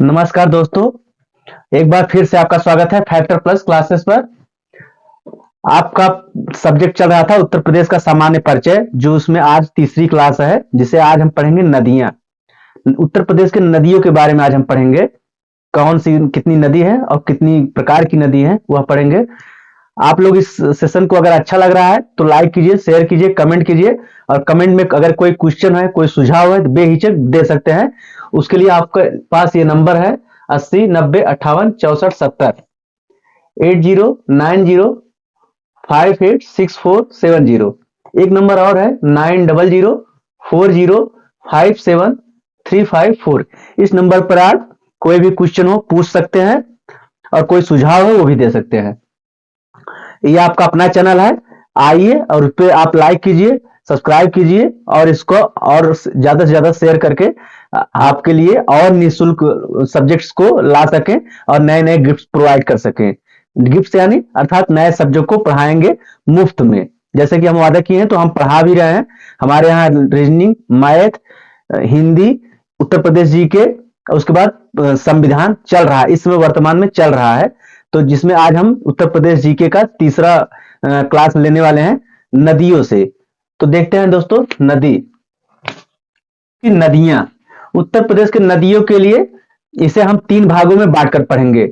नमस्कार दोस्तों, एक बार फिर से आपका स्वागत है फैक्टर प्लस क्लासेस पर। आपका सब्जेक्ट चल रहा था उत्तर प्रदेश का सामान्य परिचय, जो उसमें आज तीसरी क्लास है, जिसे आज हम पढ़ेंगे नदियां। उत्तर प्रदेश के नदियों के बारे में आज हम पढ़ेंगे। कौन सी कितनी नदी है और कितनी प्रकार की नदी है वह पढ़ेंगे। आप लोग इस सेशन को अगर अच्छा लग रहा है तो लाइक कीजिए, शेयर कीजिए, कमेंट कीजिए। और कमेंट में अगर कोई क्वेश्चन है, कोई सुझाव है तो बेहिचक दे सकते हैं। उसके लिए आपके पास ये नंबर है 80 90 58 64 70 8090586470। एक नंबर और है 9004057354। इस नंबर पर आप कोई भी क्वेश्चन हो पूछ सकते हैं और कोई सुझाव हो वो भी दे सकते हैं। ये आपका अपना चैनल है, आइए और उस पर आप लाइक कीजिए, सब्सक्राइब कीजिए और इसको और ज्यादा से ज्यादा शेयर करके आपके लिए और निःशुल्क सब्जेक्ट्स को ला सकें और नए नए गिफ्ट प्रोवाइड कर सकें। गिफ्ट यानी अर्थात नए सब्जेक्ट को पढ़ाएंगे मुफ्त में, जैसे कि हम वादा किए हैं तो हम पढ़ा भी रहे हैं। हमारे यहाँ रीजनिंग, मैथ, हिंदी, उत्तर प्रदेश जी के, उसके बाद संविधान चल रहा है, इस समय वर्तमान में चल रहा है। तो जिसमें आज हम उत्तर प्रदेश जीके का तीसरा क्लास लेने वाले हैं नदियों से। तो देखते हैं दोस्तों, नदियां उत्तर प्रदेश के नदियों के लिए इसे हम तीन भागों में बांटकर पढ़ेंगे,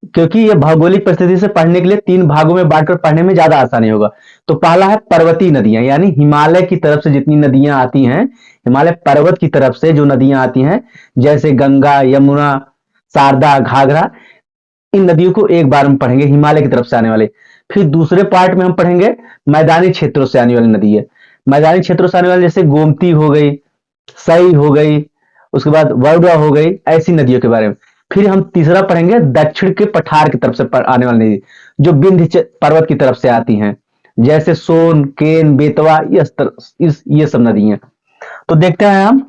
क्योंकि यह भौगोलिक परिस्थिति से पढ़ने के लिए तीन भागों में बांटकर पढ़ने में ज्यादा आसानी होगा। तो पहला है पर्वतीय नदियां, यानी हिमालय की तरफ से जितनी नदियां आती हैं, हिमालय पर्वत की तरफ से जो नदियां आती हैं, जैसे गंगा, यमुना, शारदा, घाघरा, इन नदियों को एक बार में पढ़ेंगे, हिमालय की तरफ से आने वाले। फिर दूसरे पार्ट में हम पढ़ेंगे मैदानी क्षेत्रों से आने वाली नदी है। मैदानी क्षेत्रों से आने वाले जैसे गोमती हो गई, सई हो गई, उसके बाद वरुणा हो गई, ऐसी नदियों के बारे में। फिर हम तीसरा पढ़ेंगे दक्षिण के पठार की तरफ से आने वाली नदी, जो विंध्य पर्वत की तरफ से आती हैं, जैसे सोन, केन, बेतवा, ये सब नदियां। तो देखते हैं हम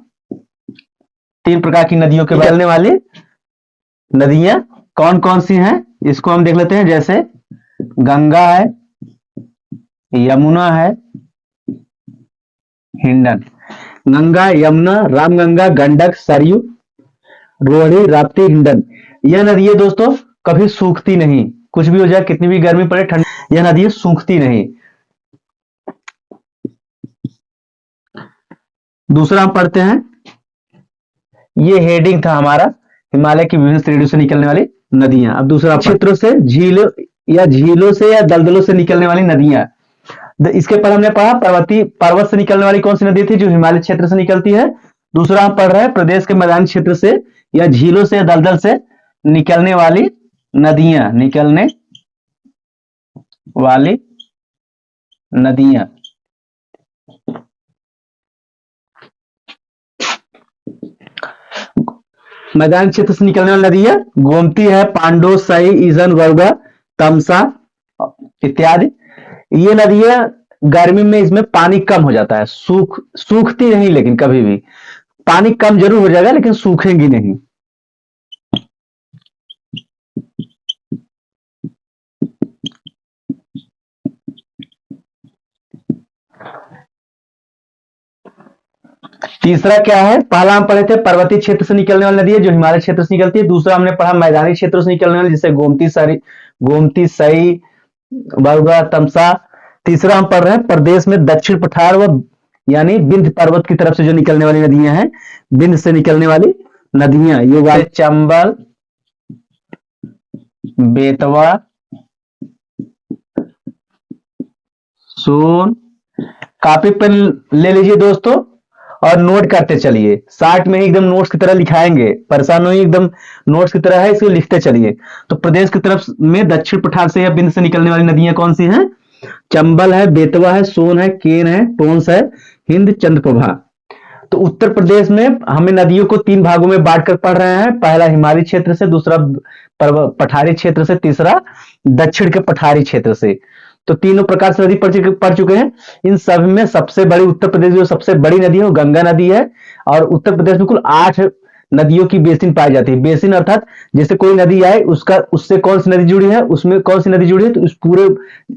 तीन प्रकार की नदियों के निकलने वाली नदियां कौन कौन सी हैं, इसको हम देख लेते हैं। जैसे गंगा है, यमुना है, हिंडन। गंगा, यमुना, रामगंगा, गंडक, सरयू, रोहिणी, राप्ती, हिंडन। यह नदी है दोस्तों, कभी सूखती नहीं, कुछ भी हो जाए, कितनी भी गर्मी पड़े, ठंड, यह नदी सूखती नहीं। दूसरा हम पढ़ते हैं, ये हेडिंग था हमारा, हिमालय की विभिन्न श्रेणियों से निकलने वाली नदियां। अब दूसरा क्षेत्रों से, झीलों से या दलदलों से निकलने वाली नदियां। इसके पर हमने पढ़ा पर्वत से निकलने वाली कौन सी नदी थी, जो हिमालय क्षेत्र से निकलती है। दूसरा हम पढ़ रहे हैं प्रदेश के मैदानी क्षेत्र से या झीलों से या दलदल से निकलने वाली नदियां, मैदानी क्षेत्र से निकलने वाली नदी है गोमती है, पांडो, सई, ईजन, वरुणा, तमसा इत्यादि। ये नदियां गर्मी में इसमें पानी कम हो जाता है, सूखती नहीं, लेकिन कभी भी पानी कम जरूर हो जाएगा लेकिन सूखेंगी नहीं। तीसरा क्या है, पहला हम पढ़े थे पर्वतीय क्षेत्र से निकलने वाली नदी है, जो हिमालय क्षेत्र से निकलती है। दूसरा हमने पढ़ा मैदानी क्षेत्रों से निकलने वाली, जैसे गोमती, सई, वरुणा, तमसा। तीसरा हम पढ़ रहे हैं प्रदेश में दक्षिण पठार व यानी विंध्य पर्वत की तरफ से जो निकलने वाली नदियां हैं, विंध्य से निकलने वाली नदियां, ये चंबल, बेतवा, सोन। कॉपी पेन ले लीजिए दोस्तों और नोट करते चलिए, शार्ट में ही एकदम नोट्स की तरह लिखाएंगे, परेशान नहीं, एकदम नोट्स की तरह है, इसको लिखते चलिए। तो प्रदेश की तरफ में दक्षिण पठार से या विंध्य से निकलने वाली नदियां कौन सी हैं? चंबल है, बेतवा है, सोन है, केन है, टोंस है, हिंद, चंद्रप्रभा। तो उत्तर प्रदेश में हमें नदियों को तीन भागों में बांटकर पढ़ रहे हैं, पहला हिमालय क्षेत्र से, दूसरा पठारी क्षेत्र से, तीसरा दक्षिण के पठारी क्षेत्र से। तो तीनों प्रकार से नदी पढ़ चुके हैं। इन सब में सबसे बड़ी उत्तर प्रदेश जो सबसे बड़ी नदी है वो गंगा नदी है। और उत्तर प्रदेश में कुल 8 नदियों की बेसिन पाई जाती है। बेसिन अर्थात जैसे कोई नदी आए, उससे कौन सी नदी जुड़ी है, उसमें कौन सी नदी जुड़ी है, तो उस पूरे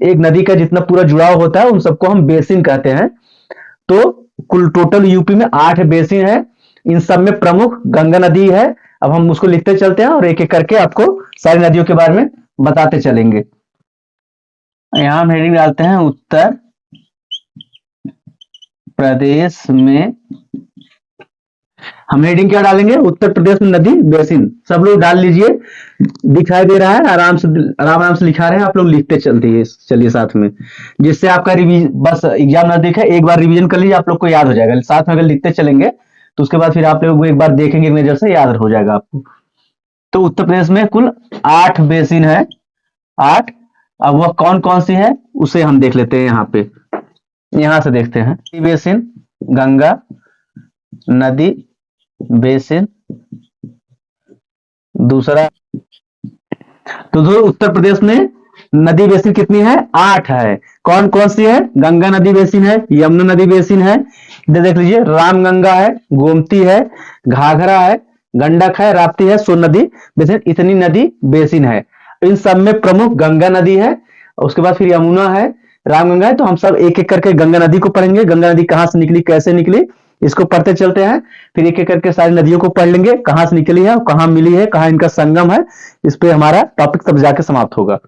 एक नदी का जितना पूरा जुड़ाव होता है उन सबको हम बेसिन कहते हैं। तो कुल टोटल यूपी में 8 बेसिन है। इन सब में प्रमुख गंगा नदी है अब हम उसको लिखते चलते हैं और एक एक करके आपको सारी नदियों के बारे में बताते चलेंगे। यहां हम हेडिंग डालते हैं उत्तर प्रदेश में, हम हेडिंग क्या डालेंगे, उत्तर प्रदेश में नदी बेसिन। सब लोग डाल लीजिए, दिखाई दे रहा है, आराम आराम से लिखा रहे हैं आप लोग, लिखते चलते हैं चलिए साथ में, जिससे आपका रिवीजन, बस एग्जाम नजदीक है, एक बार रिवीजन कर लीजिए, आप लोग को याद हो जाएगा। साथ में अगर लिखते चलेंगे तो उसके बाद फिर आप लोग एक बार देखेंगे नजर से, याद हो जाएगा आपको। तो उत्तर प्रदेश में कुल 8 बेसिन है, 8। अब वह कौन कौन सी है उसे हम देख लेते हैं यहाँ पे, यहां से देखते हैं। बेसिन, गंगा नदी बेसिन, दूसरा। तो जो उत्तर प्रदेश में नदी बेसिन कितनी है, 8 है। कौन कौन सी है, गंगा नदी बेसिन है, यमुना नदी बेसिन है, इधर देख लीजिए, रामगंगा है, गोमती है, घाघरा है, गंडक है, राप्ती है, सोन नदी बेसिन, इतनी नदी बेसिन है। इन सब में प्रमुख गंगा नदी है, उसके बाद फिर यमुना है, रामगंगा है। तो हम सब एक एक करके गंगा नदी को पढ़ेंगे, गंगा नदी कहां से निकली, कैसे निकली, इसको पढ़ते चलते हैं। फिर एक एक करके सारी नदियों को पढ़ लेंगे, कहां से निकली है, कहां मिली है, कहां इनका संगम है। इस पे हमारा टॉपिक तब जाके समाप्त होगा।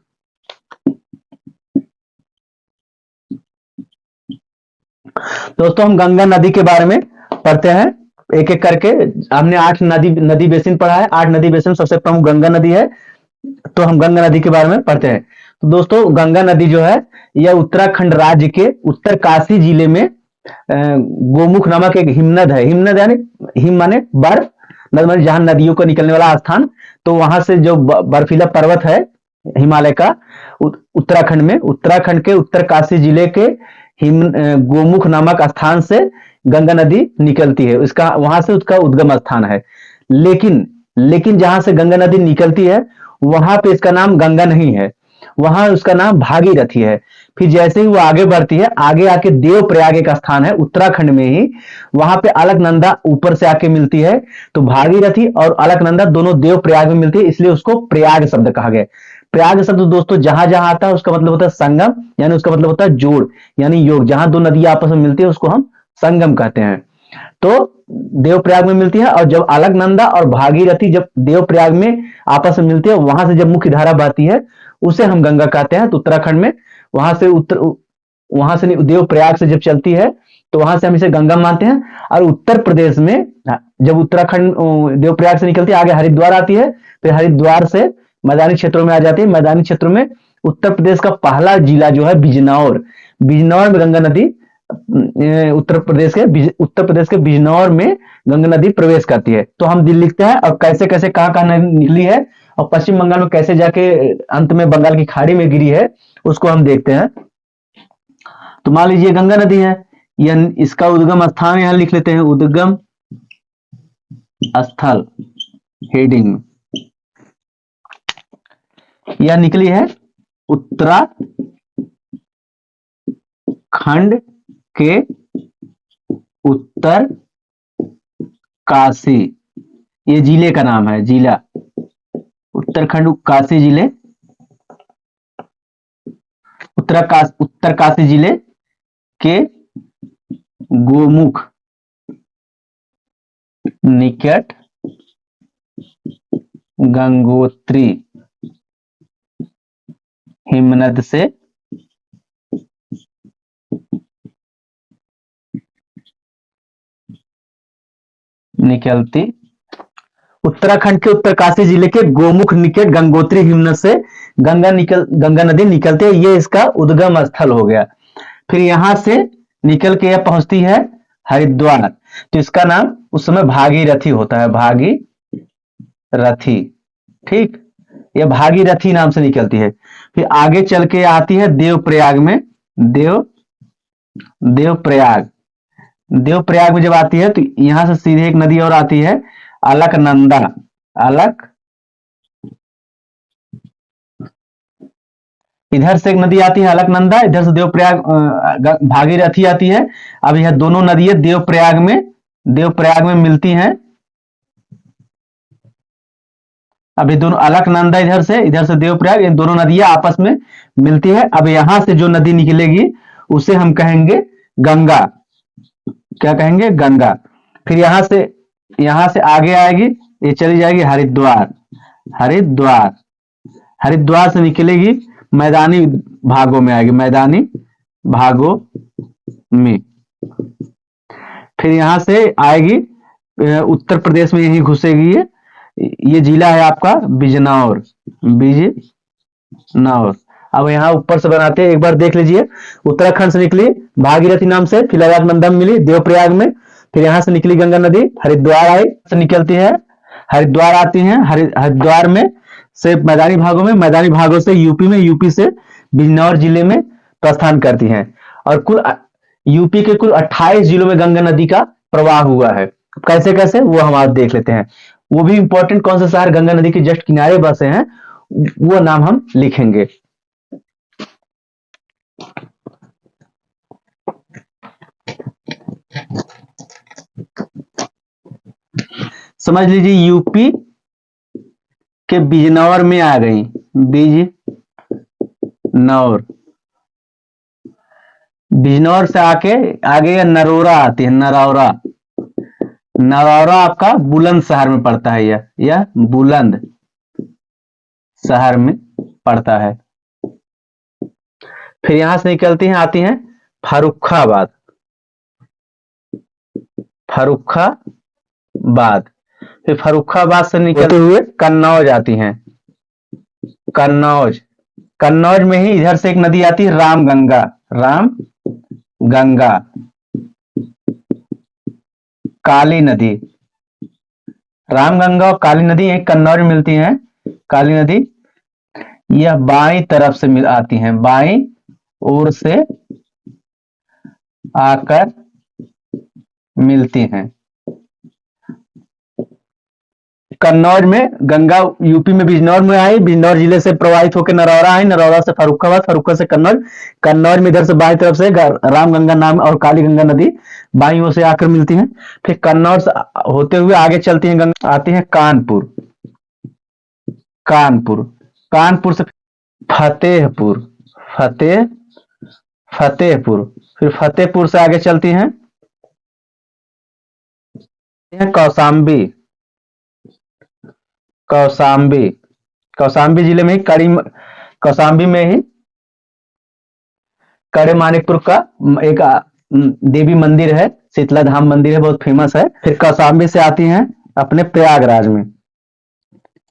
दोस्तों हम गंगा नदी के बारे में पढ़ते हैं एक एक करके। हमने 8 नदी बेसिन पढ़ा है, 8 नदी बेसिन सबसे प्रमुख गंगा नदी है। तो हम गंगा नदी के बारे में पढ़ते हैं। तो दोस्तों गंगा नदी जो है यह उत्तराखंड राज्य के उत्तरकाशी जिले में गोमुख नामक एक हिमनद है। हिमनद यानी हिम माने बर्फ, नद माने जहां नदियों को निकलने वाला स्थान। तो वहां से जो बर्फीला पर्वत है हिमालय का, उत्तराखंड में, उत्तराखंड के उत्तरकाशी जिले के गोमुख नामक स्थान से गंगा नदी निकलती है। इसका वहां से उसका उद्गम स्थान है। लेकिन जहां से गंगा नदी निकलती है वहां पे इसका नाम गंगा नहीं है, वहां उसका नाम भागीरथी है। फिर जैसे ही वो आगे बढ़ती है, आगे आके देवप्रयाग एक स्थान है उत्तराखंड में ही, वहां पे अलकनंदा ऊपर से आके मिलती है। तो भागीरथी और अलकनंदा दोनों देवप्रयाग में मिलती है, इसलिए उसको प्रयाग शब्द कहा गया। प्रयाग शब्द दोस्तों जहां जहां आता है उसका मतलब होता है संगम, यानी उसका मतलब होता है जोड़, यानी योग। जहां दो नदियां आपस में मिलती है उसको हम संगम कहते हैं। तो देवप्रयाग में मिलती है, और जब अलकनंदा और भागीरथी जब देवप्रयाग में आपस में मिलती है, वहां से जब मुख्य धारा बहती है उसे हम गंगा कहते हैं। तो उत्तराखंड में वहां से देवप्रयाग से जब चलती है तो वहां से हम इसे गंगा मानते हैं। और उत्तर प्रदेश में जब उत्तराखंड देवप्रयाग से निकलती है, आगे हरिद्वार आती है, फिर हरिद्वार से मैदानी क्षेत्रों में आ जाती है। मैदानी क्षेत्रों में उत्तर प्रदेश का पहला जिला जो है बिजनौर, बिजनौर में गंगा नदी उत्तर प्रदेश के बिजनौर में गंगा नदी प्रवेश करती है। तो हम दिल लिखते हैं और कैसे कैसे कहां कहां निकली है और पश्चिम बंगाल में कैसे जाके अंत में बंगाल की खाड़ी में गिरी है उसको हम देखते हैं। तो मान लीजिए गंगा नदी है, यह इसका उद्गम स्थान यहां लिख लेते हैं, उद्गम स्थल हेडिंग। यह निकली है उत्तराखंड के उत्तर काशी, ये जिले का नाम है, जिला उत्तराखंड काशी जिले, उत्तरकाशी जिले के गोमुख निकट गंगोत्री हिमनद से निकलती, उत्तराखंड के उत्तरकाशी जिले के गोमुख निकट गंगोत्री हिमनद से गंगा नदी निकलती है। ये इसका उद्गम स्थल हो गया। फिर यहां से निकल के यह पहुंचती है हरिद्वार। तो इसका नाम उस समय भागीरथी होता है, भागीरथी, ठीक। यह भागीरथी नाम से निकलती है। फिर आगे चल के आती है देवप्रयाग में, देवप्रयाग में जब आती है तो यहां से सीधे एक नदी और आती है अलकनंदा, इधर से एक नदी आती है अलकनंदा, इधर से देवप्रयाग भागीरथी आती है। अब यह दोनों नदियां देवप्रयाग में मिलती हैं। अभी दोनों अलकनंदा इधर से देवप्रयाग, इन दोनों नदियां आपस में मिलती है। अब यहां से जो नदी निकलेगी उसे हम कहेंगे गंगा, क्या कहेंगे, गंगा। फिर यहां से यहां से आगे आएगी, ये चली जाएगी हरिद्वार। हरिद्वार हरिद्वार से निकलेगी, मैदानी भागों में आएगी, मैदानी भागों में। फिर यहां से आएगी उत्तर प्रदेश में, यही घुसेगी ये जिला है आपका बिजनौर। बिजनौर। अब यहाँ ऊपर से बनाते हैं, एक बार देख लीजिए। उत्तराखंड से निकली भागीरथी नाम से, फिर मंदम मिली देवप्रयाग में, फिर यहाँ से निकली गंगा नदी, हरिद्वार आई से निकलती है, हरिद्वार आती है, हरिद्वार में से मैदानी भागों में, मैदानी भागों से यूपी में, यूपी से बिजनौर जिले में प्रस्थान करती हैं। और कुल यूपी के कुल 28 जिलों में गंगा नदी का प्रवाह हुआ है। कैसे कैसे वो हम आज देख लेते हैं। वो भी इंपॉर्टेंट, कौन से शहर गंगा नदी के जस्ट किनारे बसे हैं वो नाम हम लिखेंगे। समझ लीजिए यूपी के बिजनौर में आ गई, बिजनौर। बिजनौर से आके आगे नरौरा आती है, नरौरा। नरौरा आपका बुलंद शहर में पड़ता है, यह बुलंद शहर में पड़ता है। फिर यहां से निकलती हैं, आती हैं फर्रुखाबाद। फर्रुखाबाद, फिर फर्रुखाबाद से निकलते हुए कन्नौज आती हैं। कन्नौज, कन्नौज में ही इधर से एक नदी आती है रामगंगा। रामगंगा, काली नदी। रामगंगा और काली नदी एक कन्नौज में मिलती हैं। काली नदी यह बाईं तरफ से आती हैं, बाईं ओर से आकर मिलती हैं। कन्नौज में गंगा यूपी में बिजनौर में आई, बिजनौर जिले से प्रवाहित होकर नरौरा आई, नरौरा से फर्रुखाबाद, फर्रुखा से कन्नौज, कन्नौज में इधर से बाईं तरफ से रामगंगा नाम और काली गंगा नदी बाईं ओर से आकर मिलती हैं। फिर कन्नौज से होते हुए आगे चलती हैं गंगा, आती हैं कानपुर। कानपुर, कानपुर से फतेहपुर, फतेहपुर, फिर फतेहपुर से आगे चलती हैं कौशाम्बी। कौशाम्बी, कौशाम्बी जिले में ही कौशाम्बी में ही कड़े मानिकपुर का एक देवी मंदिर है, शीतला धाम मंदिर है, बहुत फेमस है। फिर कौशाम्बी से आती हैं अपने प्रयागराज में।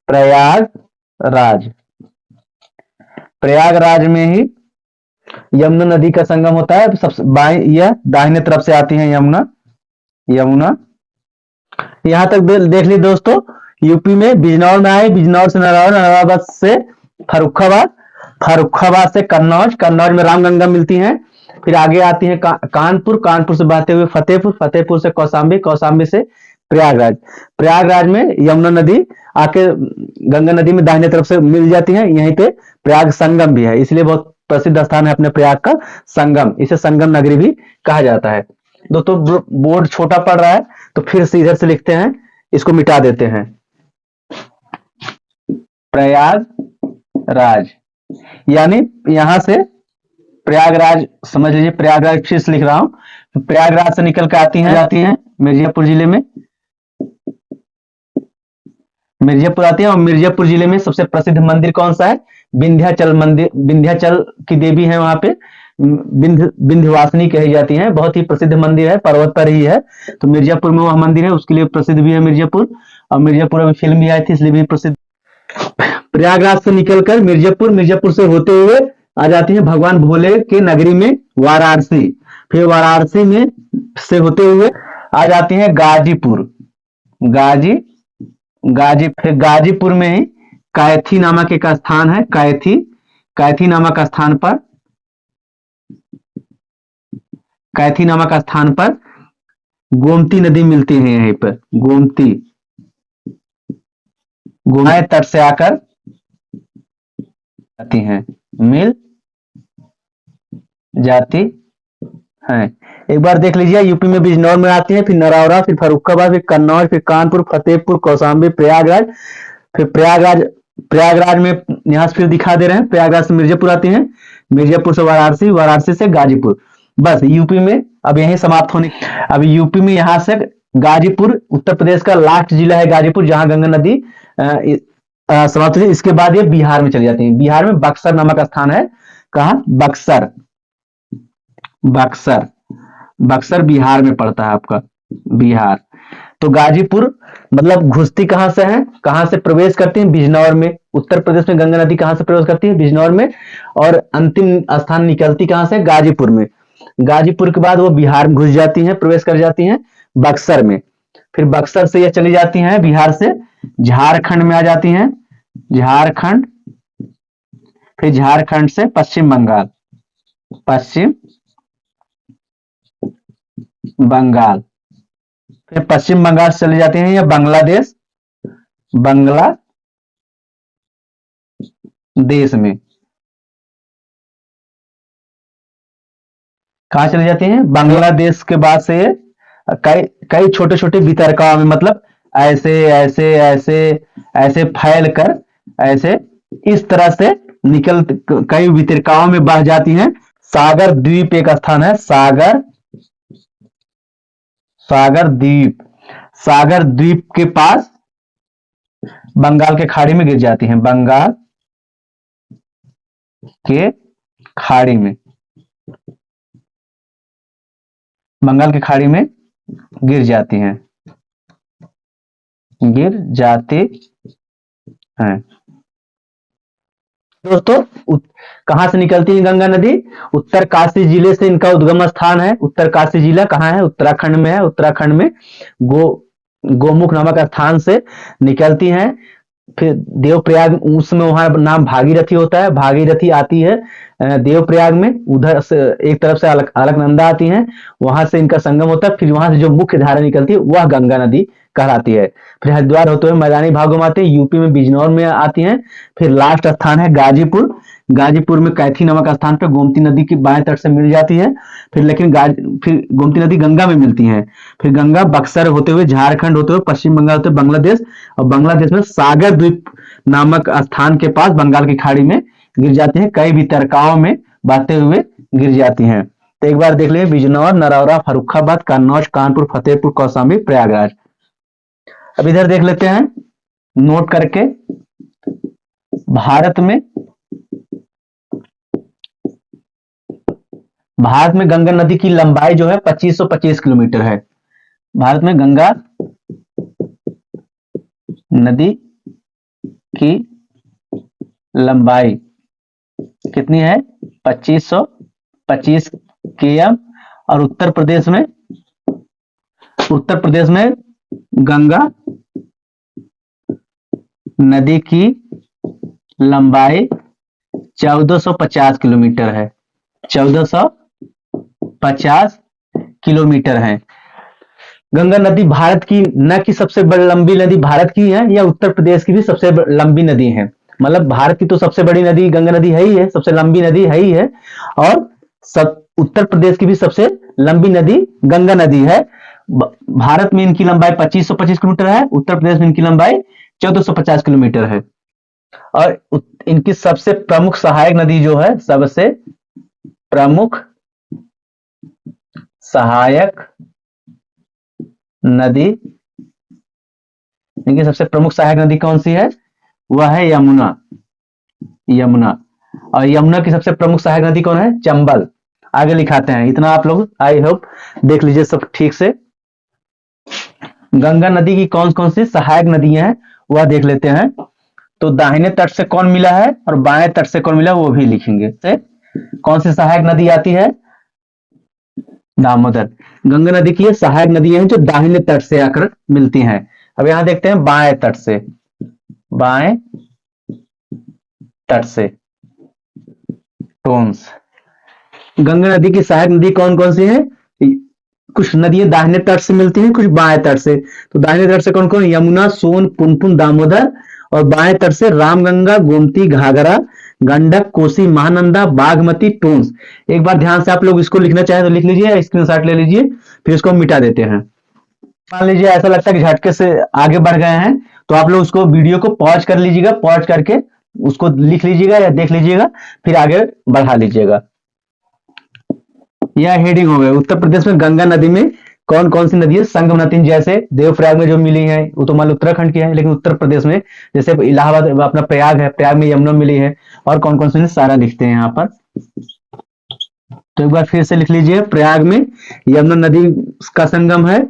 प्रयागराज, प्रयागराज में ही यमुना नदी का संगम होता है। सबसे बाएं या दाहिने तरफ से आती है यमुना। यमुना, यहां तक देख ली दोस्तों। यूपी में बिजनौर में आई, बिजनौर से नरौरा, नरौरा से फर्रुखाबाद, फर्रुखाबाद से कन्नौज, कन्नौज में रामगंगा मिलती हैं। फिर आगे आती है कानपुर, कानपुर से बहते हुए फतेहपुर, फतेहपुर से कौशाम्बी, कौशाम्बी से प्रयागराज। प्रयागराज में यमुना नदी आके गंगा नदी में दाहिने तरफ से मिल जाती है। यहीं पे प्रयाग संगम भी है, इसलिए बहुत प्रसिद्ध स्थान है अपने प्रयाग का संगम, इसे संगम नगरी भी कहा जाता है। दोस्तों बोर्ड छोटा पड़ रहा है तो फिर से इधर से लिखते हैं, इसको मिटा देते हैं। प्रयागराज, यानी यहां से प्रयागराज, समझ लीजिए प्रयागराज फिर से लिख रहा हूं। प्रयागराज से निकल के आती हैं मिर्जापुर जिले में। मिर्जापुर आती है और मिर्जापुर जिले में सबसे प्रसिद्ध मंदिर कौन सा है? विंध्याचल मंदिर। विंध्याचल की देवी है वहां पे, विंध्यवासिनी कही जाती है। बहुत ही प्रसिद्ध मंदिर है, पर्वत पर ही है। तो मिर्जापुर में वह मंदिर है, उसके लिए प्रसिद्ध भी है मिर्जापुर। और मिर्जापुर में फिल्म भी आई थी, इसलिए भी प्रसिद्ध। प्रयागराज से निकलकर मिर्जापुर, मिर्जापुर से होते हुए आ जाती है भगवान भोले के नगरी में वाराणसी। फिर वाराणसी में से होते हुए आ जाती है गाजीपुर। फिर गाजीपुर में ही कैथी नामक एक स्थान है, कैथी। कैथी नामक स्थान पर गोमती नदी मिलती है। यहीं पर गोमती गुनाए तट से आकर जाती हैं, मिल जाती हैं। एक बार देख लीजिए, यूपी में बिजनौर में आती है, फिर नरौरा, फिर फर्रुखाबाद, फिर कन्नौज, फिर कानपुर, फतेहपुर, कौशाम्बी, प्रयागराज। फिर प्रयागराज में यहां से फिर दिखा दे रहे हैं, प्रयागराज से मिर्जापुर आती हैं, मिर्जापुर से वाराणसी, वाराणसी से गाजीपुर। बस यूपी में अब यही समाप्त होने। अब यूपी में यहां से गाजीपुर उत्तर प्रदेश का लास्ट जिला है गाजीपुर, जहां गंगा नदी समाप्त हुई। इसके बाद ये बिहार में चली जाती है। बिहार में बक्सर नामक स्थान है। कहा? बक्सर। बक्सर, बक्सर बिहार में पड़ता है आपका, बिहार। तो गाजीपुर मतलब घुसती कहां से है, कहां से प्रवेश करती है? बिजनौर में। उत्तर प्रदेश में गंगा नदी कहां से प्रवेश करती है? बिजनौर में। और अंतिम स्थान निकलती कहां से? गाजीपुर में। गाजीपुर के बाद वो बिहार में घुस जाती हैं, प्रवेश कर जाती हैं बक्सर में। फिर बक्सर से ये चली जाती हैं बिहार से झारखंड में आ जाती हैं, झारखंड। फिर झारखंड से पश्चिम बंगाल, पश्चिम बंगाल। फिर पश्चिम बंगाल से चली जाती हैं या बांग्लादेश, बांग्लादेश में। कहा चली जाती हैं? बांग्लादेश के बाद से कई कई छोटे छोटे वितरकाओं में, मतलब ऐसे ऐसे ऐसे ऐसे फैल कर, ऐसे इस तरह से निकल कई वितरकाओं में बह जाती हैं। सागर द्वीप एक स्थान है, सागर, सागर द्वीप। सागर द्वीप के पास बंगाल के खाड़ी में गिर जाती हैं, बंगाल के खाड़ी में, बंगाल की खाड़ी में गिर जाती हैं, गिर जाते हैं। दोस्तों कहां से निकलती है गंगा नदी? उत्तरकाशी जिले से इनका उद्गम स्थान है। उत्तरकाशी जिला कहां है? उत्तराखंड में है। उत्तराखंड में गोमुख नामक स्थान से निकलती हैं। फिर देवप्रयाग, उसमें वहां नाम भागीरथी होता है, भागीरथी आती है देवप्रयाग में। उधर से एक तरफ से अलकनंदा आती है, वहां से इनका संगम होता है। फिर वहां से जो मुख्य धारा निकलती है वह गंगा नदी कहलाती है। फिर हरिद्वार होते हुए मैदानी भागों में आती है, यूपी में बिजनौर में आती हैं। फिर लास्ट स्थान है गाजीपुर। गाजीपुर में कैथी नामक स्थान पर गोमती नदी की बाएं तट से मिल जाती है। फिर लेकिन फिर गोमती नदी गंगा में मिलती है। फिर गंगा बक्सर होते हुए, झारखंड होते हुए, पश्चिम बंगाल होते हुए बांग्लादेश, और बांग्लादेश में सागर द्वीप नामक स्थान के पास बंगाल की खाड़ी में गिर जाती है। कई वितरकाओं में बहते हुए गिर जाती हैं। तो एक बार देख लें, बिजनौर, नरौरा, फर्रुखाबाद, कन्नौज, कानपुर, फतेहपुर, कौशाम्बी, प्रयागराज। अब इधर देख लेते हैं नोट करके। भारत में गंगा नदी की लंबाई जो है 2525 किलोमीटर है। भारत में गंगा नदी की लंबाई कितनी है? 2525 km। और उत्तर प्रदेश में गंगा नदी की लंबाई 1450 किलोमीटर है, 1450 किलोमीटर है। गंगा नदी भारत की न कि सबसे बड़ी लंबी नदी भारत की है, या उत्तर प्रदेश की भी सबसे लंबी नदी है। मतलब भारत की तो सबसे बड़ी नदी गंगा नदी है ही है, सबसे लंबी नदी है ही है। और उत्तर प्रदेश की भी सबसे लंबी नदी गंगा नदी है। भारत में इनकी लंबाई 2525 किलोमीटर है, उत्तर प्रदेश में इनकी लंबाई 1450 किलोमीटर है। और इनकी सबसे प्रमुख सहायक नदी जो है, सबसे प्रमुख सहायक नदी, इनकी सबसे प्रमुख सहायक नदी कौन सी है? वह है यमुना, यमुना। और यमुना की सबसे प्रमुख सहायक नदी कौन है? चंबल। आगे लिखाते हैं, इतना आप लोग आई होप देख लीजिए सब ठीक से। गंगा नदी की कौन कौन सी सहायक नदियां हैं वह देख लेते हैं। तो दाहिने तट से कौन मिला है और बाएं तट से कौन मिला वो भी लिखेंगे। से कौन सी सहायक नदी आती है? दामोदर। गंगा नदी की ये सहायक नदियां हैं जो दाहिने तट से आकर मिलती हैं। अब यहां देखते हैं बाएं तट से, बाएं तट से टोन्स। गंगा नदी की सहायक नदी कौन कौन सी है? कुछ नदियां दाहिने तट से मिलती हैं, कुछ बाएं तट से। तो दाहिने तट से कौन कौन? यमुना, सोन, पुनपुन, दामोदर। और बाएं तट से रामगंगा, गोमती, घाघरा, गंडक, कोसी, महानंदा, बागमती, टोन्स। एक बार ध्यान से आप लोग इसको लिखना चाहें तो लिख लीजिए, स्क्रीनशॉट ले लीजिए, फिर इसको मिटा देते हैं। मान लीजिए ऐसा लगता है कि झटके से आगे बढ़ गए हैं, तो आप लोग उसको वीडियो को पॉज कर लीजिएगा, पॉज करके उसको लिख लीजिएगा या देख लीजिएगा, फिर आगे बढ़ा लीजिएगा। यह हेडिंग हो गया, उत्तर प्रदेश में गंगा नदी में कौन कौन सी नदी है? संगम नदी, जैसे देवप्रयाग में जो मिली है वो तो मान लो उत्तराखंड की है, लेकिन उत्तर प्रदेश में जैसे इलाहाबाद अपना प्रयाग है, प्रयाग में यमुना मिली है। और कौन कौन सी सारा लिखते हैं यहाँ पर। तो एक बार फिर से लिख लीजिए, प्रयाग में यमुना नदी का संगम है,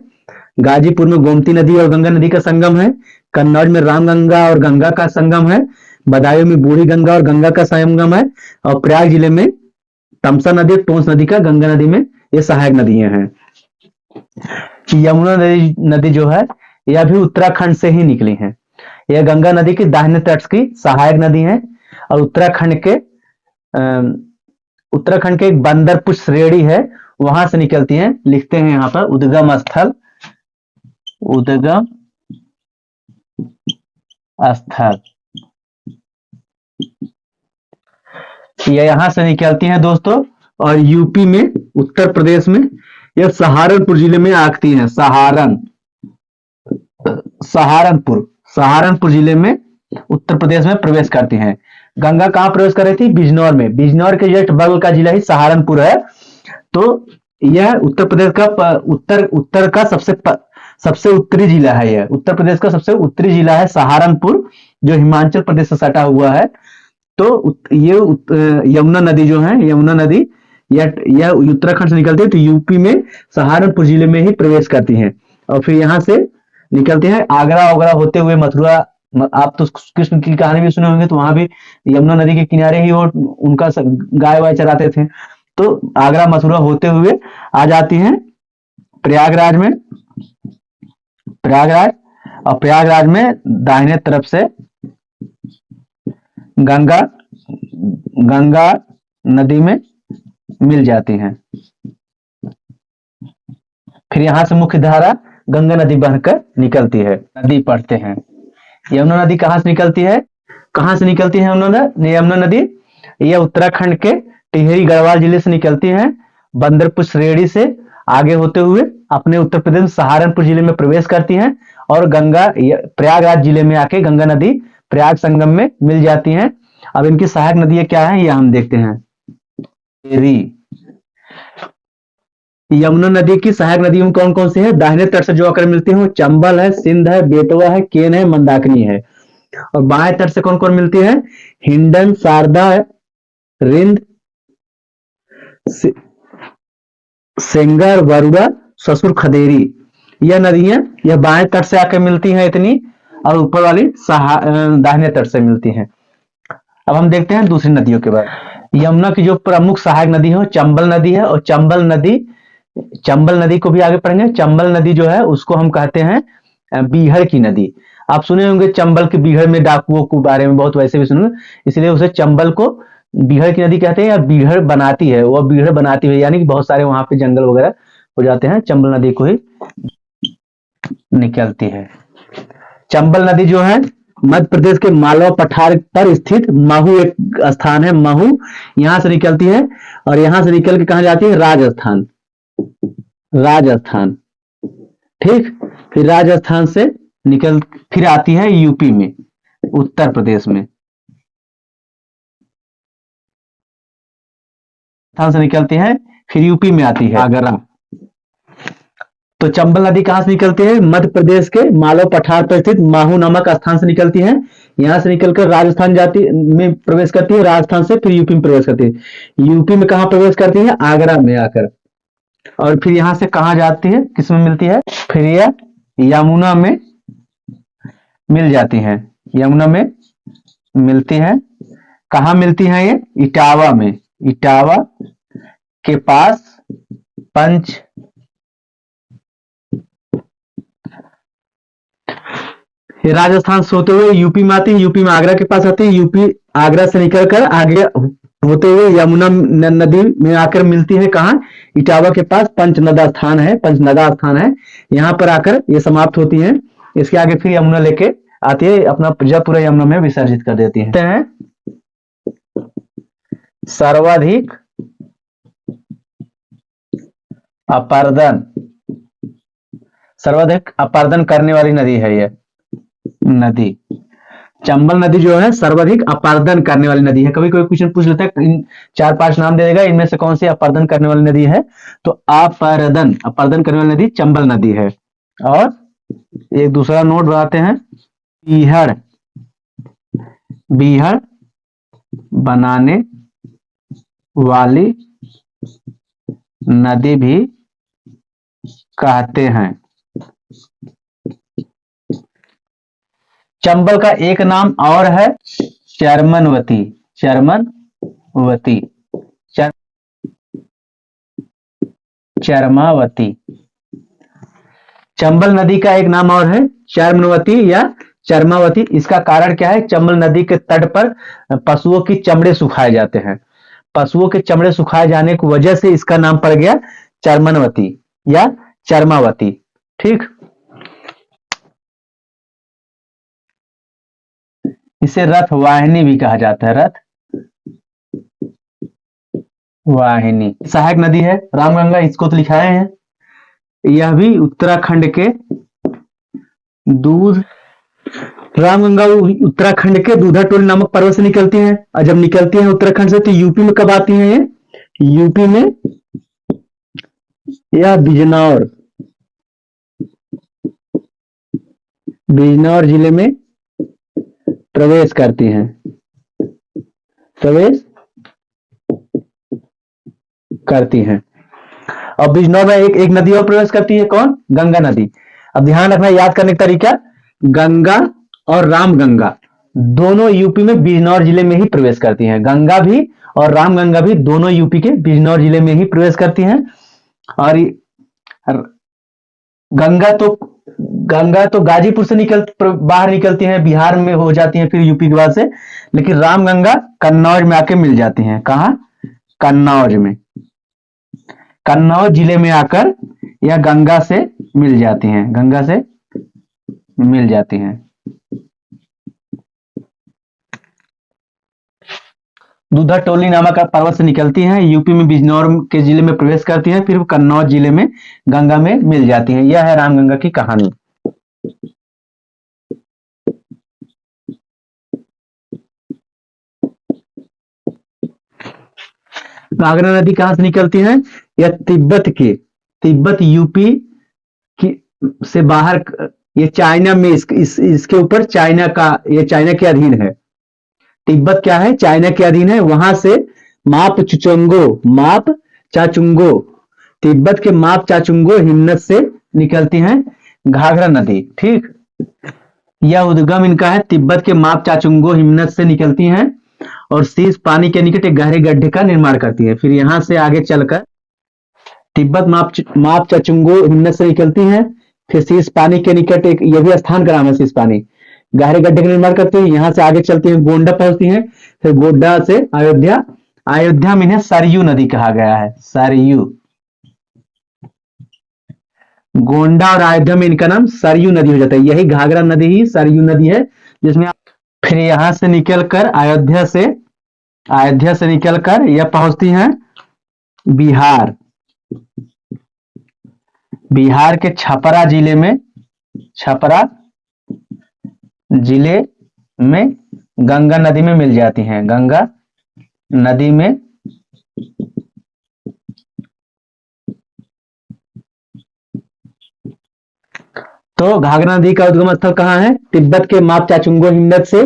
गाजीपुर में गोमती नदी और गंगा नदी का संगम है, कन्नौज में रामगंगा और गंगा का संगम है, बदायूं में बूढ़ी गंगा और गंगा का संगम है, और प्रयाग जिले में तमसा नदी और टोंस नदी का गंगा नदी में ये सहायक नदियां हैं। यमुना नदी जो है यह भी उत्तराखंड से ही निकली है। यह गंगा नदी की दाहिने तट की सहायक नदी है और उत्तराखंड के एक बंदरपुर श्रेणी है, वहां से निकलती है। लिखते हैं यहाँ पर उद्गम स्थल, उद्गम स्थल ये यहां से निकलती है दोस्तों। और यूपी में, उत्तर प्रदेश में यह सहारनपुर जिले में आती है। सहारनपुर जिले में उत्तर प्रदेश में प्रवेश करती हैं। गंगा कहां प्रवेश कर रही थी? बिजनौर में। बिजनौर के जस्ट बगल का जिला ही सहारनपुर है। तो यह उत्तर प्रदेश का उत्तर का सबसे उत्तरी जिला है। यह उत्तर प्रदेश का सबसे उत्तरी जिला है सहारनपुर, जो हिमाचल प्रदेश से सटा हुआ है। तो ये यमुना नदी जो है, यमुना नदी यह उत्तराखंड से निकलती है, तो यूपी में सहारनपुर जिले में ही प्रवेश करती हैं। और फिर यहां से निकलते हैं आगरा वगैरह होते हुए मथुरा। आप तो कृष्ण की कहानी भी सुने होंगे, तो वहां भी यमुना नदी के किनारे ही वो उनका गाय वाय चराते थे। तो आगरा मथुरा होते हुए आ जाती हैं प्रयागराज में। और प्रयागराज में दाहिने तरफ से गंगा नदी में मिल जाती हैं। फिर यहां से मुख्य धारा गंगा नदी बहकर निकलती है। नदी पढ़ते हैं। यमुना नदी कहां से निकलती है? यमुना नदी यह उत्तराखंड के टिहरी गढ़वाल जिले से निकलती है। बंदरपुर श्रेणी से आगे होते हुए अपने उत्तर प्रदेश में सहारनपुर जिले में प्रवेश करती हैं और प्रयागराज जिले में आके गंगा नदी प्रयाग संगम में मिल जाती हैं। अब इनकी सहायक नदियां क्या है, यह हम देखते हैं। यमुना नदी की सहायक नदियों कौन कौन सी है? दाहिने तट से जो आकर मिलती है वो चंबल है, सिंध है, बेतवा है, केन है, मंदाकिनी है। और बाएं तट से कौन कौन मिलती है? हिंडन, शारदा, रिंद, सेंगर, वरुड़ा, ससुर, खदेरी। यह नदियां यह बाएं तट से आकर मिलती हैं इतनी, और ऊपर वाली दाहिने तट से मिलती हैं। अब हम देखते हैं दूसरी नदियों के बारे। यमुना की जो प्रमुख सहायक नदी है वो चंबल नदी है। और चंबल नदी को भी आगे पढ़ेंगे। चंबल नदी जो है उसको हम कहते हैं बीहड़ की नदी। आप सुने होंगे चंबल के बीहड़ में डाकुओं के बारे में, बहुत वैसे भी सुने, इसलिए उसे चंबल को बीहड़ की नदी कहते हैं। या बीहड़ बनाती है, वह बीहड़ बनाती है, यानी कि बहुत सारे वहां पे जंगल वगैरह हो जाते हैं, चंबल नदी को ही निकलती है। चंबल नदी जो है मध्य प्रदेश के मालवा पठार पर स्थित महू एक स्थान है, महू, यहां से निकलती है। और यहां से निकल के कहां जाती है? राजस्थान। ठीक, फिर राजस्थान से निकल फिर आती है यूपी में, उत्तर प्रदेश में। राजस्थान से निकलती है, फिर यूपी में आती है आगरा। तो चंबल नदी कहां से निकलती है? मध्य प्रदेश के मालव पठार पर स्थित माहू नामक स्थान से निकलती है। यहां से निकलकर राजस्थान में प्रवेश करती है, राजस्थान से फिर यूपी में प्रवेश करती है। यूपी में कहां प्रवेश करती है? आगरा में आकर। और फिर यहां से कहां जाती है, किसमें मिलती है? फिर यह यमुना में मिल जाती है। यमुना में मिलती है। कहां मिलती है ये? इटावा में। इटावा के पास राजस्थान से होते हुए यूपी में आती है, यूपी में आगरा के पास आती है, यूपी आगरा से निकलकर आगे होते हुए यमुना नदी में आकर मिलती है। कहां? इटावा के पास पंचनदा स्थान है, यहां पर आकर ये समाप्त होती है। इसके आगे फिर यमुना लेके आती है, अपना जब पूरा यमुना में विसर्जित कर देती है। सर्वाधिक अपर्दन करने वाली नदी है यह नदी। चंबल नदी जो है सर्वाधिक अपर्दन करने वाली नदी है। कभी कोई क्वेश्चन पूछ लेता है, इन 4-5 नाम दे देगा, इनमें से कौन सी अपर्दन करने वाली नदी है, तो अपर्दन अपर्दन करने वाली नदी चंबल नदी है। और एक दूसरा नोट बनाते हैं, बीहड़ बीहड़ बनाने वाली नदी भी कहते हैं। चंबल का एक नाम और है चरमनवती। चरमनवती चरमावती। चंबल नदी का एक नाम और है चरमनवती या चरमावती। इसका कारण क्या है, चंबल नदी के तट पर पशुओं की चमड़े सुखाए जाते हैं। पशुओं के चमड़े सुखाए जाने की वजह से इसका नाम पड़ गया चरमनवती या चरमावती। ठीक, इसे रथ वाहिनी भी कहा जाता है, रथ वाहिनी। सहायक नदी है रामगंगा, इसको तो लिखाए हैं। यह भी उत्तराखंड के दूध रामगंगा उत्तराखंड के दूधा टोली नामक पर्वत से निकलती हैं। और जब निकलती हैं उत्तराखंड से तो यूपी में कब आती हैं ये, यूपी में या बिजनौर बिजनौर जिले में प्रवेश करती हैं, प्रवेश करती हैं। और बिजनौर में एक नदी और प्रवेश करती है, कौन, गंगा नदी। अब ध्यान रखना, याद करने का तरीका, गंगा और रामगंगा दोनों यूपी में बिजनौर जिले में ही प्रवेश करती हैं। गंगा भी और रामगंगा भी दोनों यूपी के बिजनौर जिले में ही प्रवेश करती हैं। और गंगा तो गाजीपुर से बाहर निकलती है, बिहार में हो जाती है फिर यूपी के बाद से। लेकिन रामगंगा कन्नौज में आके मिल जाती हैं। कहां, कन्नौज में, कन्नौज जिले में आकर यह गंगा से मिल जाती हैं, गंगा से मिल जाती हैं। दूधा टोली नामक पर्वत से निकलती हैं, यूपी में बिजनौर के जिले में प्रवेश करती हैं, फिर कन्नौज जिले में गंगा में मिल जाती हैं। यह है रामगंगा की कहानी। घाघरा नदी कहां से निकलती है, यह तिब्बत यूपी की से बाहर, ये चाइना में इसके ऊपर चाइना के अधीन है। तिब्बत क्या है, चाइना के अधीन है। वहां से माप चाचुंगो तिब्बत के माप चाचुंगो हिमनद से निकलती हैं घाघरा नदी। ठीक, यह उद्गम इनका है, तिब्बत के माप चाचुंगो हिमनद से निकलती हैं और शीश पानी के निकट एक गहरे गड्ढे का निर्माण करती है। फिर यहां से आगे चलकर तिब्बत माप चाचुंगो हिमनद से निकलती हैं, फिर शीश पानी के निकट एक, यह भी स्थान का नाम है, शीश पानी, गहरे गड्ढे का निर्माण करती है। यहां से आगे चलती है, गोंडा पहुंचती हैं, फिर गोड्डा से अयोध्या में इन्हें सरयू नदी कहा गया है, सरयू। गोंडा और अयोध्या में इनका नाम सरयू नदी हो जाता है। यही घाघरा नदी ही सरयू नदी है, जिसमें फिर यहां से निकलकर अयोध्या से निकलकर यह पहुंचती हैं बिहार के छपरा जिले में गंगा नदी में मिल जाती हैं, गंगा नदी में तो घाघरा नदी का उद्गम स्थल कहां है, तिब्बत के माप चाचुंगो हिमनद से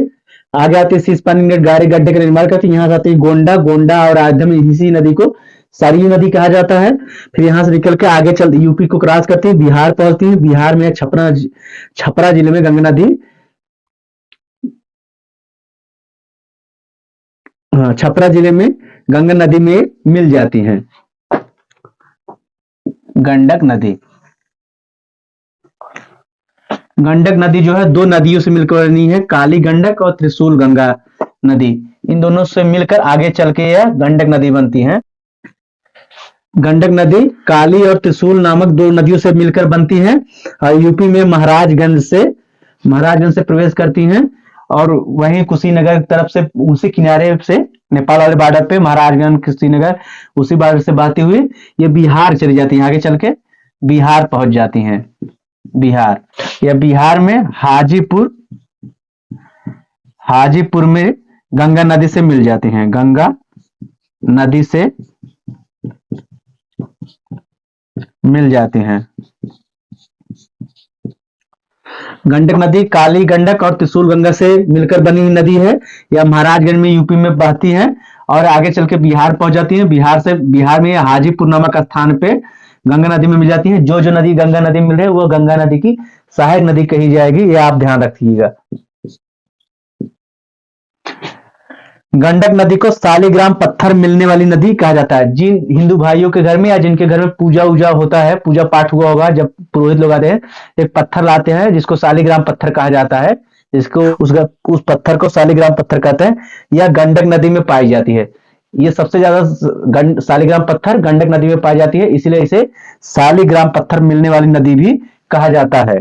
आगे आती है शीश पानी निकट गहरे गड्ढे का निर्माण करती है। यहां से आती है गोंडा और अयोध्या में इसी नदी को सरयू नदी कहा जाता है। फिर यहां से निकल के आगे चलती यूपी को क्रॉस करती है, बिहार पहुंचती है। बिहार में छपरा जिले में गंगा नदी, छपरा जिले में गंगा नदी में मिल जाती हैं। गंडक नदी जो है दो नदियों से मिलकर बनी है, काली गंडक और त्रिशूल गंगा नदी। इन दोनों से मिलकर आगे चल के यह गंडक नदी बनती है। गंडक नदी काली और त्रिशूल नामक दो नदियों से मिलकर बनती है और यूपी में महाराजगंज से प्रवेश करती हैं और वहीं कुशीनगर की तरफ से उसी किनारे से नेपाल वाले बॉर्डर पे महाराजगंज कुशीनगर उसी बॉर्डर से बहती हुई ये बिहार चली जाती है, आगे चल के बिहार पहुंच जाती हैं। बिहार में हाजीपुर में गंगा नदी से मिल जाती हैं, गंगा नदी से मिल जाती हैं। गंडक नदी काली गंडक और त्रिशूल गंगा से मिलकर बनी हुई नदी है। यह महाराजगंज में यूपी में बहती है और आगे चल के बिहार पहुंच जाती है। बिहार में हाजीपुर नामक स्थान पे गंगा नदी में मिल जाती है। जो जो नदी गंगा नदी में मिल रही है वो गंगा नदी की सहायक नदी कही जाएगी, ये आप ध्यान रखिएगा। गंडक नदी को सालिग्राम पत्थर मिलने वाली नदी कहा जाता है। जिन हिंदू भाइयों के घर में या जिनके घर में पूजा उजा होता है, पूजा पाठ हुआ होगा, जब पुरोहित लोग आते हैं एक पत्थर लाते हैं जिसको सालिग्राम पत्थर कहा जाता है, जिसको उस पत्थर को सालिग्राम पत्थर कहते हैं। यह गंडक नदी में पाई जाती है। ये सबसे ज्यादा सालिग्राम पत्थर गंडक नदी में पाई जाती है, इसलिए इसे सालिग्राम पत्थर मिलने वाली नदी भी कहा जाता है।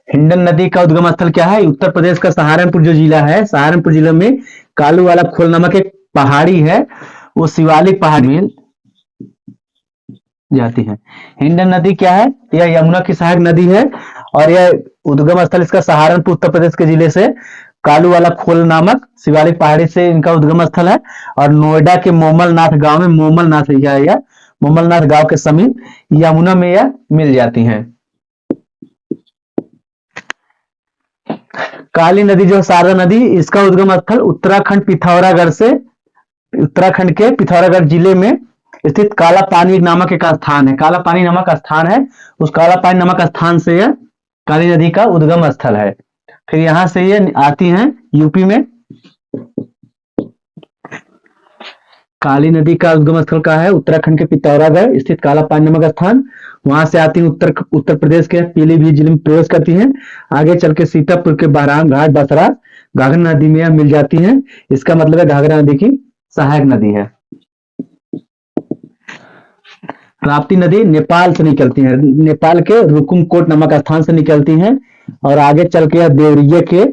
हिंडन नदी का उद्गम स्थल क्या है? उत्तर प्रदेश का सहारनपुर जो जिला है, सहारनपुर जिले में कालू वाला खोल नामक एक पहाड़ी है, वो शिवालिक पहाड़ी में जाती है। हिंडन नदी क्या है? यह यमुना की सहायक नदी है और यह उद्गम स्थल इसका सहारनपुर उत्तर प्रदेश के जिले से कालू वाला खोल नामक शिवालिक पहाड़ी से इनका उद्गम स्थल है। और नोएडा के मोमलनाथ गांव में, मोमलनाथ गांव के समीप यमुना में यह मिल जाती हैं। काली नदी जो शारदा नदी, इसका उद्गम स्थल उत्तराखंड के पिथौरागढ़ जिले में स्थित काला पानी नामक एक स्थान है। काला पानी नामक स्थान है, उस काला पानी नामक स्थान से यह काली नदी का उद्गम स्थल है। फिर यहां से ये आती हैं यूपी में। काली नदी का उद्गम स्थल का है उत्तराखंड के पिथौरागढ़ स्थित काला पानी नामक स्थान। वहां से आती है उत्तर प्रदेश के पीलीभीत जिले में प्रवेश करती हैं। आगे चल के सीतापुर के बहराम घाट बसरा घाघरा नदी में मिल जाती हैं। इसका मतलब है घाघरा नदी की सहायक नदी है। राप्ती नदी नेपाल से निकलती है, नेपाल के रुकुमकोट नामक स्थान से निकलती हैं और आगे चल के देवरिया के